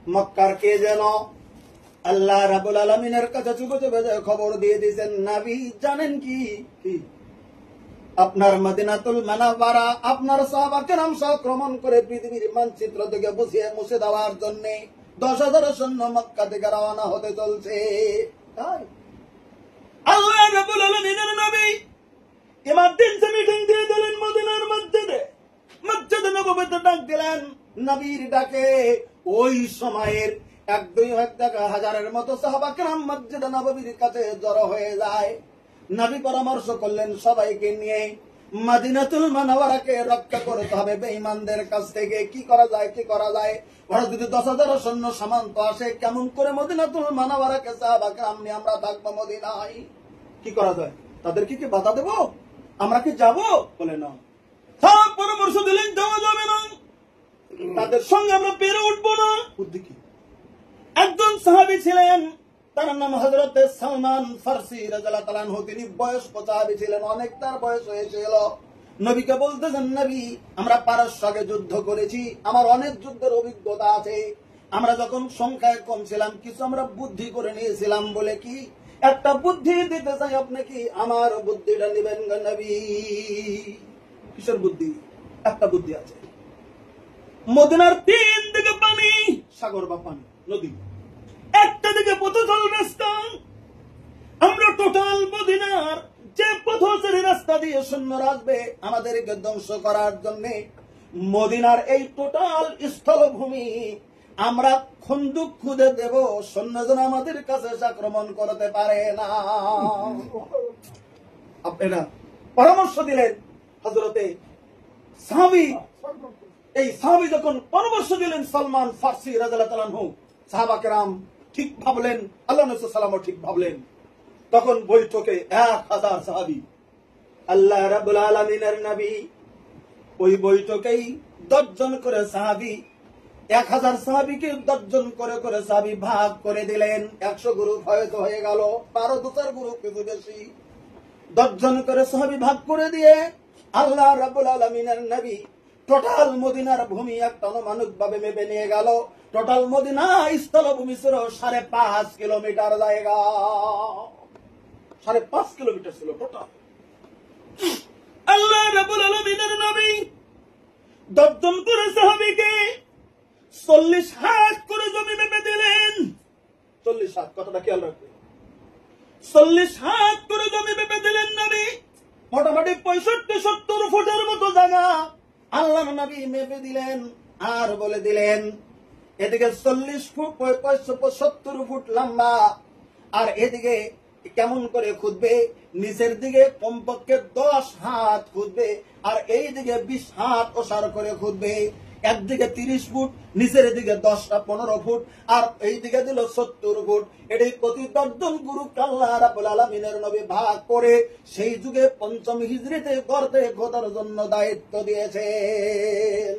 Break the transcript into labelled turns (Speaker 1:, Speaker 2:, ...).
Speaker 1: মক্কার কে যেন আল্লাহ রাব্বুল আলামিনের কাছে চুপে চুপে খবর দিয়ে দিয়েছেন, নবী জানেন কি আপনার মদিনাতুল মুনাওয়ারা আপনার সাহাবা কেরাম আক্রমণ করে পৃথিবীর মানচিত্র থেকে মুছে দেওয়ার জন্য 10,000 সৈন্য মক্কা থেকে রওনা হতে চলছে। আল্লাহ রাব্বুল আলামিনের নবী ইমার্জেন্সি মিটিং দিয়ে দিলেন মদিনার মসজিদে, মসজিদে নববীতে ডাক দিলেন। নবীর ডাকে ওই সময়ের 1-2 হাজারের মতো সাহাবা কেরাম মসজিদে নববীর কাছে জড়ো হয়ে যায়। নবী পরামর্শ করলেন সবাইকে নিয়ে মদিনাতুল মুনাওয়ারাকে রক্ষা করতে হবে বেঈমানদের কাছ থেকে। কি করা যায় ওরা যদি 10,000 সৈন্য সামন্ত আসে, কেমন করে মদিনাতুল মুনাওয়ারাকে সাহাবা কেরাম নিয়ে আমরা থাকবো মদিনায়? কি করা যায়? তাদেরকে কি বাধা দেব? আমরা কি যাব? বলে না, সব পরামর্শ দিলেন যাওয়া যাবে না, তাদের সঙ্গে আমরা পেরে উঠবো না। বুদ্ধি কি? একজন সাহাবী ছিলেন, তার নাম হযরত সালমান ফারসি রাদিয়াল্লাহু তাআলা আনহু। তিনি বয়স্ক সাহাবী ছিলেন, অনেক তার বয়স হয়েছিল। নবীকে বলতেছেন, নবী আমরা পারস্য আগে যুদ্ধ করেছি, আমার অনেক যুদ্ধের অভিজ্ঞতা আছে। আমরা যখন সংখ্যায় কম ছিলাম কিছু আমরা বুদ্ধি করে নিয়েছিলাম, বলে কি একটা বুদ্ধি দিতে চাই, আপনি কি আমার বুদ্ধিটা নেবেন গো নবী? কিসের বুদ্ধি? একটা বুদ্ধি আছে। মদিনার 3 দিকে পানি, সাগর বা পানি, নদী, একটা দিকে পথচল রাস্তা। আমরা টোটাল মদিনার যে পথচারী রাস্তা দিয়ে সৈন্যরা আসবে আমাদেরকে ধ্বংস করার জন্য, মদিনার এই টোটাল স্থলভূমি আমরা খন্দুক খুঁজে দেব, সৈন্য যেন আমাদের কাছে আক্রমণ করতে পারে না। আপনারা পরামর্শ দিলেন হযরতে সাহাবী। এই সাহাবী যখন পরামর্শ দিলেন সালমান ফারসি রাদিয়াল্লাহু তাআলা আনহু, সাহাবা কেরাম ঠিক ভাবলেন, আল্লাহ নবী সাল্লাল্লাহু আলাইহি ওয়াসাল্লাম ঠিক ভাবলেন। তখন বৈঠকে 1000 সাহাবী, আল্লাহ রাব্বুল আলামিনের নবী ওই বৈঠকেই 10 জন করে সাহাবী, 1000 সাহাবীকে 10 জন করে করে সাহাবী ভাগ করে দিলেন। 100 গ্রুপ হয়তো হয়ে গেল, 12-2 গ্রুপ কিছু বেশি। 10 জন করে সাহাবী ভাগ করে দিয়ে আল্লাহ রাব্বুল আলামিনের নবী টোটাল মদিনার ভূমি একটা অনুমানিক ভাবে মেপে নিয়ে গেল। টোটাল মদিনা স্থলভূমি ছিল 5.5 কিলোমিটার জায়গা, 5.5 কিলোমিটার ছিল টোটাল। আল্লাহ রাব্বুল আলামিনের নবী 10 জন করে সাহাবীকে 40 হাত করে জমি মেপে দিলেন। 40 হাত, কথাটা খেয়াল রাখবেন। 40 হাত করে জমি মেপে দিলেন নবী। মোটামুটি 65-70 ফুটের মতো জায়গা আল্লাহ নবী মেপে দিলেন। আর বলে দিলেন এদিকে 40 ফুট 70 ফুট লম্বা, আর এদিকে কেমন করে খুঁজবে, নিচের দিকে কমপক্ষে 10 হাত খুঁজবে, আর এই দিকে 20 হাত ওসার করে খুঁজবে। একদিকে 30 ফুট, নিচের দিকে 10-15 ফুট, আর এই দিকে দিল 70 ফুট। এটি প্রতি 10 জন গ্রুপ আল্লাহ রাব্বুল আলামিনের নবী ভাগ করে সেই যুগে 5ম হিজরিতে গর্তে খোদার জন্য দায়িত্ব দিয়েছেন।